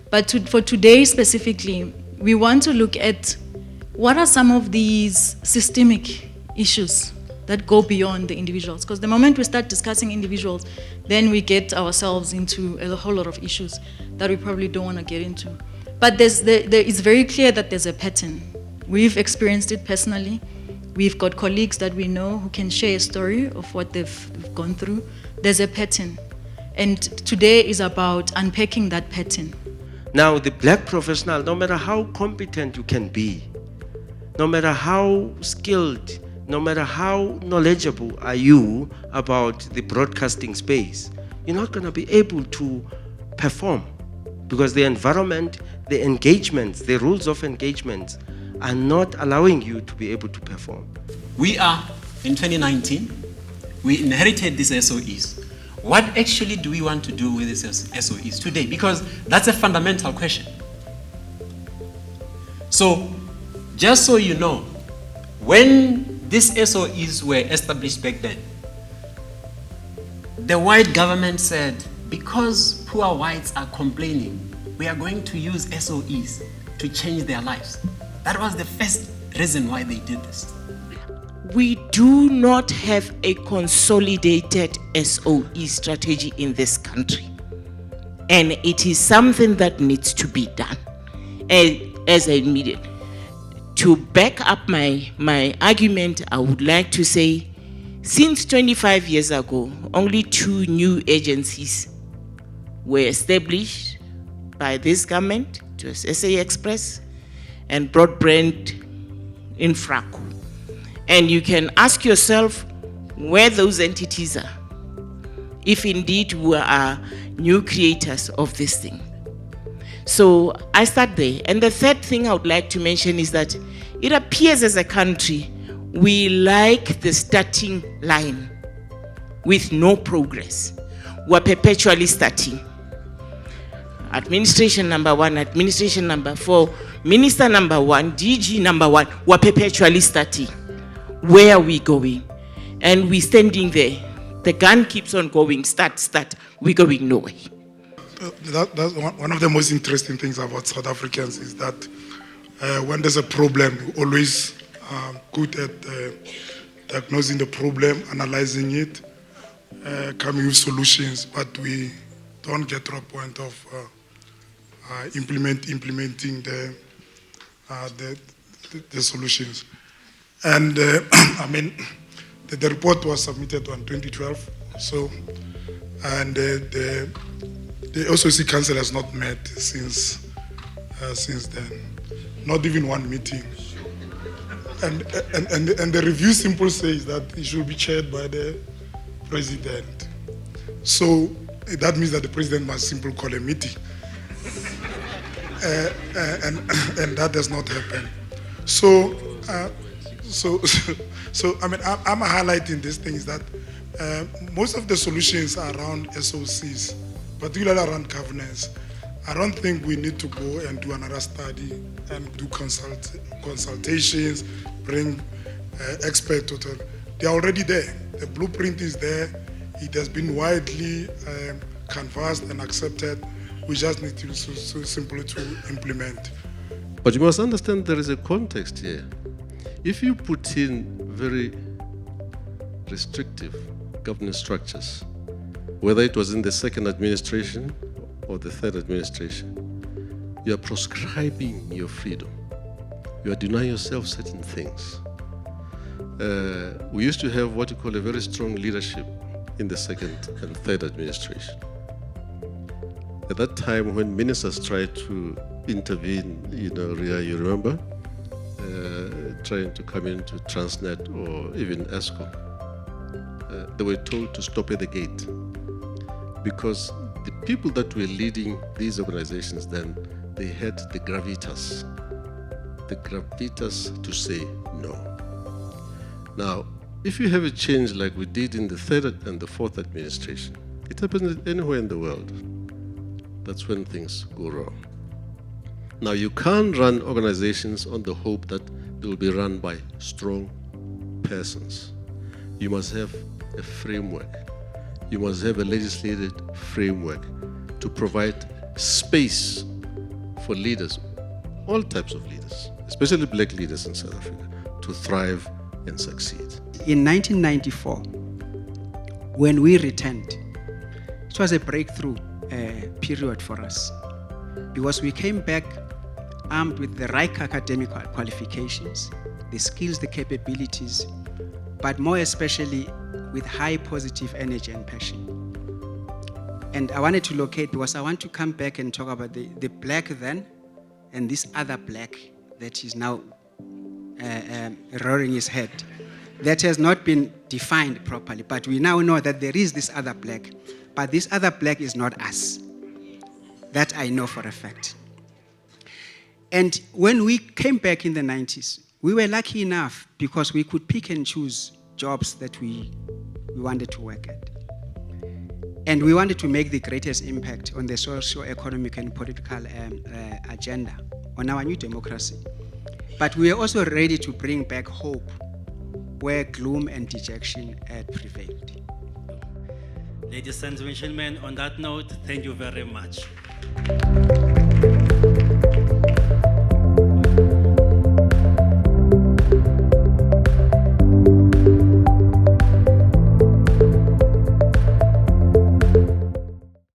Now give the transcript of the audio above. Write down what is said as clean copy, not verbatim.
But for today specifically, we want to look at what are some of these systemic issues that go beyond the individuals. Because the moment we start discussing individuals, then we get ourselves into a whole lot of issues that we probably don't want to get into. But it's very clear that there's a pattern. We've experienced it personally. We've got colleagues that we know who can share a story of what they've gone through. There's a pattern. And today is about unpacking that pattern. Now, the black professional, no matter how competent you can be, no matter how skilled, no matter how knowledgeable are you about the broadcasting space, you're not going to be able to perform because the environment, the engagements, the rules of engagement are not allowing you to be able to perform. We are in 2019. We inherited these SOEs. What actually do we want to do with these SOEs today? Because that's a fundamental question. So, just so you know, when these SOEs were established back then, the white government said, because poor whites are complaining, we are going to use SOEs to change their lives. That was the first reason why they did this. We do not have a consolidated SOE strategy in this country. And it is something that needs to be done. As I admitted, to back up my argument, I would like to say, since 25 years ago, only 2 new agencies were established by this government. It was SA Express and Broadband Infraco. And you can ask yourself where those entities are, if indeed we are new creators of this thing. So I start there. And the third thing I would like to mention is that it appears as a country, we like the starting line with no progress. We're perpetually starting. Administration number 1, administration number 4, minister number 1, DG number 1, we're perpetually starting. Where are we going? And we're standing there. The gun keeps on going, start. We're going nowhere. That's one of the most interesting things about South Africans is that when there's a problem, we're always good at diagnosing the problem, analyzing it, coming with solutions, but we don't get to a point of implementing the solutions. And I mean, the report was submitted in 2012. So, and the SOC Council has not met since then, not even one meeting. And the review simply says that it should be chaired by the president. So that means that the president must simply call a meeting, and that does not happen. So I mean, I'm highlighting these things that most of the solutions are around SOCs, particularly around governance. I don't think we need to go and do another study and do consultations, bring experts. They're already there. The blueprint is there. It has been widely canvassed and accepted. We just need to simply to implement. But you must understand there is a context here. If you put in very restrictive governance structures, whether it was in the second administration or the third administration, you are proscribing your freedom. You are denying yourself certain things. We used to have what you call a very strong leadership in the second and third administration. At that time, when ministers tried to intervene, Ria, you remember, trying to come into Transnet or even ESCOM, they were told to stop at the gate because the people that were leading these organizations then, they had the gravitas to say no. Now, if you have a change like we did in the third and the fourth administration, it happens anywhere in the world. That's when things go wrong. Now, you can't run organizations on the hope that they will be run by strong persons. You must have a framework. You must have a legislated framework to provide space for leaders, all types of leaders, especially black leaders in South Africa, to thrive and succeed. In 1994, when we returned, it was a breakthrough period for us because we came back armed with the right academic qualifications, the skills, the capabilities, but more especially with high positive energy and passion. And I wanted to locate because I want to come back and talk about the black then and this other black that is now roaring his head. That has not been defined properly, but we now know that there is this other black, but this other black is not us. That I know for a fact. And when we came back in the 90s, we were lucky enough because we could pick and choose jobs that we wanted to work at. And we wanted to make the greatest impact on the socio-economic and political agenda, on our new democracy. But we are also ready to bring back hope where gloom and dejection had prevailed. Ladies and gentlemen, on that note, thank you very much.